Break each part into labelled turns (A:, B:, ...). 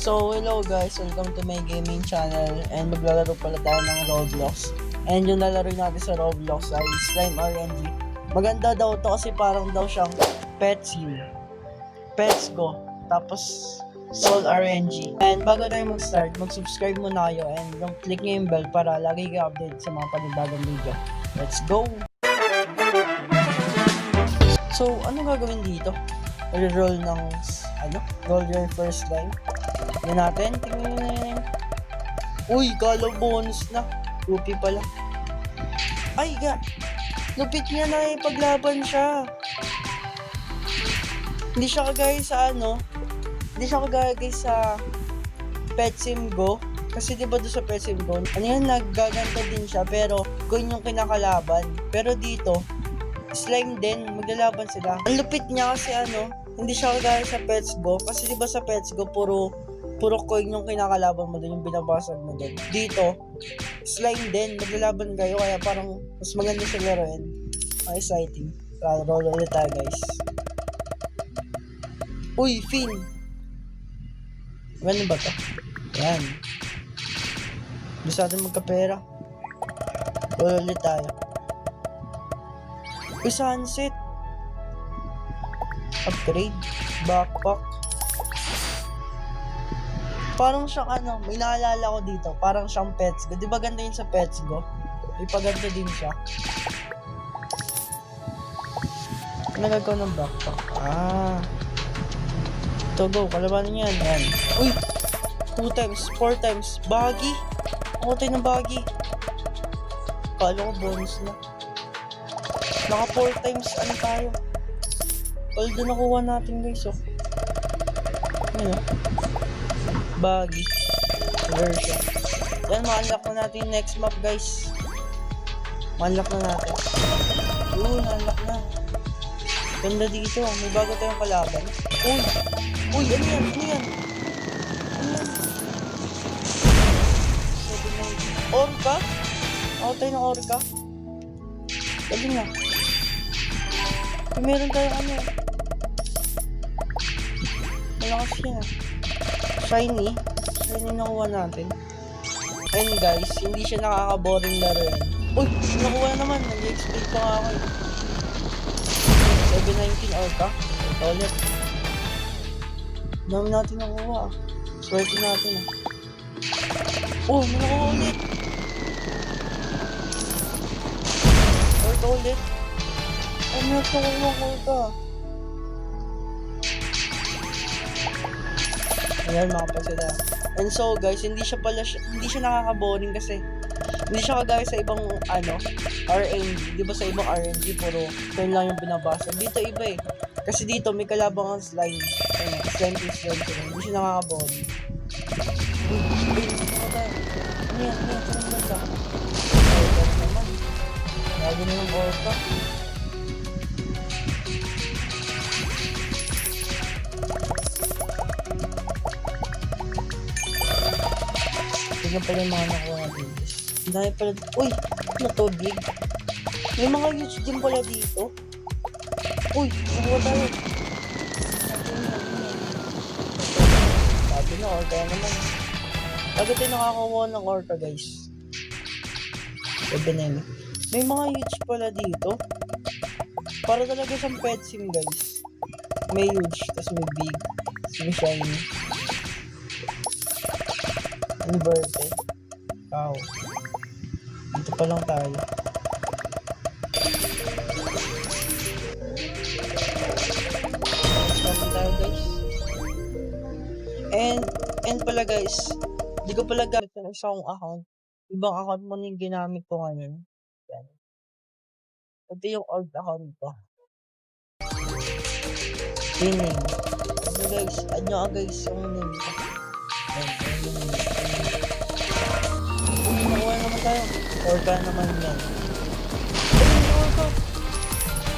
A: So, hello guys, welcome to my gaming channel and maglalaro pala tayo ng Roblox. And yung lalaro natin sa Roblox ay Slime RNG. Maganda daw to kasi parang daw siyang Pet Sim, Pets Go, tapos Soul RNG. And bago tayo mag-start, mag-subscribe muna kayo and click nyo yung bell para lagi kayo update sa mga panibagong video. Let's go! So, ano gagawin dito? Roll ng, roll your first slime. Tingnan natin, tingnan natin. Uy, kala bonus na. Rupi pala. Ay, lupit niya na paglaban siya. Hindi siya kagaya sa hindi siya kagaya sa Pet Sim Go. Kasi diba doon sa Pet Sim Go, naggaganto din siya pero coin yung kinakalaban. Pero dito, slime din, maglalaban sila. Ang lupit niya kasi hindi siya kagaya sa Pets Go. Kasi diba sa Pets Go, puro coin yung kinakalaban mo doon, yung binabasag mo doon. Dito, slime din, maglalaban kayo, kaya parang mas maganda siya laruin. Exciting. Roll ulit tayo guys. Uy, Finn! Ano ba to? Yan. Gusto natin magkapera. Roll ulit tayo. Uy, sunset! Upgrade. Backpack. Parang siyang may naalala ko dito. Parang siyang Pets Go. Di ba ganda yun sa Pets Go? Ipaganda din siya. Nagagawa ng backpack. Ito, go. Kalabanin yan. Ayan. Uy! 2 times, 4 times. Baggy. Ako tayo ng baggy. Kala ko bonus na. Naka 4 times. Tayo? Although nakuha natin guys. Ayan baggy version. Yan, ma-unlock na natin yung next map guys. Ma-unlock na natin. Na-unlock na. Ganda dito. May bago tayong kalaban. Uy, ano yan? Orca? Ako tayo ng orca. Galing na. Meron tayong malakas yan Shiny nakuha natin. And guys, hindi siya nakaka-boring laro yan. Uy! Nakuha na naman. Nag-explain pa nga ako 719 Orca. Ito ulit. Dami natin nakuha. Swerte natin may nakuha ulit. Orca ulit. Nakuha ng Orca. Ayan, makapasila. And so guys, hindi siya nakaka-boring kasi hindi siya kagaya sa ibang RNG. Di ba sa ibang RNG puro turn lang yung binabasa. Dito iba kasi dito may kalabang ang slime. Slime. Hindi siya nakaka-boring. Ano yan? Saan ba? Orca naman. Lagi na yung Orca. Tignan pala yung mga nakuha natin. Dahil pala, uy! Natubig. May mga huge din pala dito. Uy! Nakuha tayo. Sabi na, Orca naman. Bago tayo nakakakuha ng Orca guys. Sabi na yun. May mga huge pala dito. Para talaga siyang Pet Sim guys. May huge, tas may big, tas may shiny. Inverted. Wow. Dito pa lang tayo. Stop tayo guys. And pala guys, di ko pala gamit ng isang account. Ibang account mo yung ginamit ko ngayon. Yan. Ito yung old account ko. Name. So guys, add nyo guys yung name ko. Nakuha naman tayo. Orca naman yan. Orca!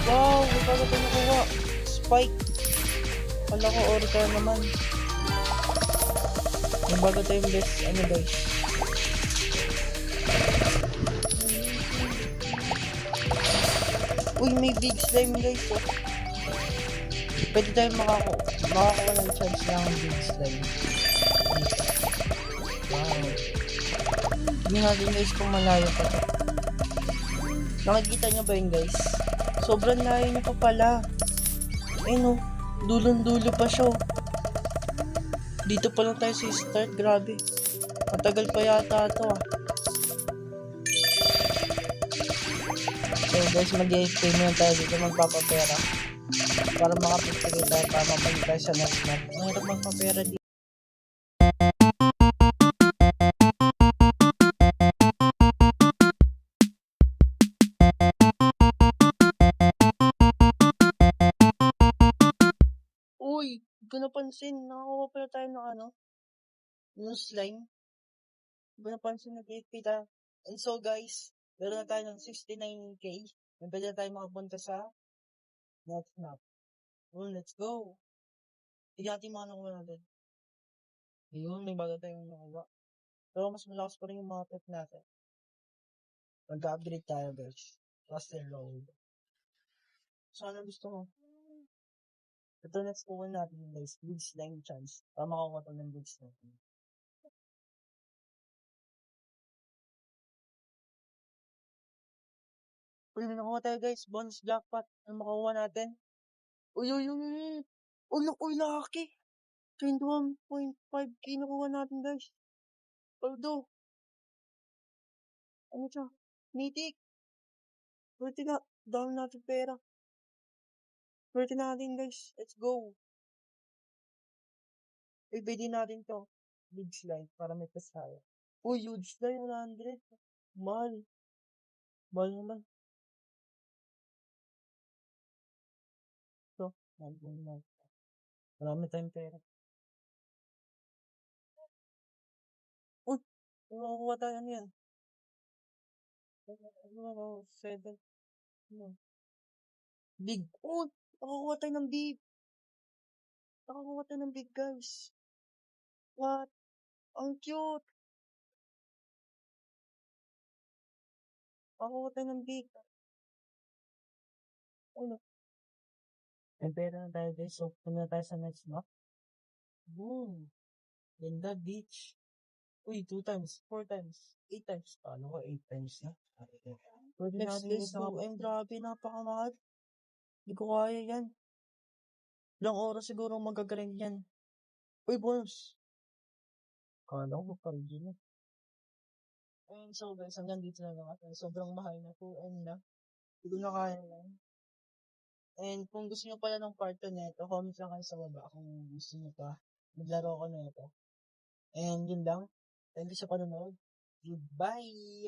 A: Wow! Bago tayo nakuha. Spike! Kala ko Orca naman. Yung bago tayong best, guys. Uy, may big slime guys. Pwede tayo makakuha ng chance lang ng big slime. Tignan natin guys kung malayo pa to. Nakikita nyo ba yun guys? Sobrang layo niya pa pala. Ayun oh, dulong-dulo pa siya oh. Dito pa lang tayo sa start, grabe. Matagal pa yata ito ah. So guys, mag-AFK muna tayo dito, magpapapera. Para makapagpigil tayo, para mapagpigil tayo sa next map. Ang hirap magpapera dito. Uy, hindi ko napansin. Nakakuha pala tayo ng ano, yung slime. Hindi ko napansin, nag-AFK tayo. And so guys, meron na tayo ng 69k. May pwede na tayo makapunta sa next map. Oh, let's go. Tignan natin mga nakuha natin. Ayun, may bago tayong nakuha. Pero mas malakas pa rin yung mga pet natin. Mag-upgrade tayo guys. Faster load. So ano gusto mo? Ito next kuha natin guys. Good slime chance. Para makakuha tayo ng good slime. Uy, may nakuha tayo guys. Bonus jackpot. Ano makuha natin? Uy, uy, uy, uy. Uy, uy, lucky. 21.5k nakuha natin guys. Although, ano siya? Mythic. Swerte na. Dami natin pera. Swerte natin guys. Let's go. Pwede natin to. Big slime para may pasaya. Uy, huge slime 100. Mahal. Mahal naman. So, mahal naman. Marami tayong pera. Uy! Makakuha tayo ano yan? 7. Big. Uy! Nakakuha tayo ng big. Nakakuha tayo ng big guys. What? Ang cute. Nakakuha tayo ng big. Ano? May pera na tayo guys. So, punta na tayo sa next map. Boom! Ganda beach. Uy, 2 times, 4 times, 8 times. Paano ko 8 times na? Pwede next guys, 2M. Grabe, napakamahal. Hindi ko kaya yan. Ilang oras siguro magagrind yan. Uy, bonus. Kala ko magpa-review na. Ayun, so guys, hanggang dito na lang ako. Sobrang mahal na 2M na. Hindi ko na kaya lang. And kung gusto nyo pala ng part 2 nito, comment lang kayo sa baba kung gusto nyo pa. Maglaro ko na ito. And yun lang. Thank you sa panonood. Goodbye!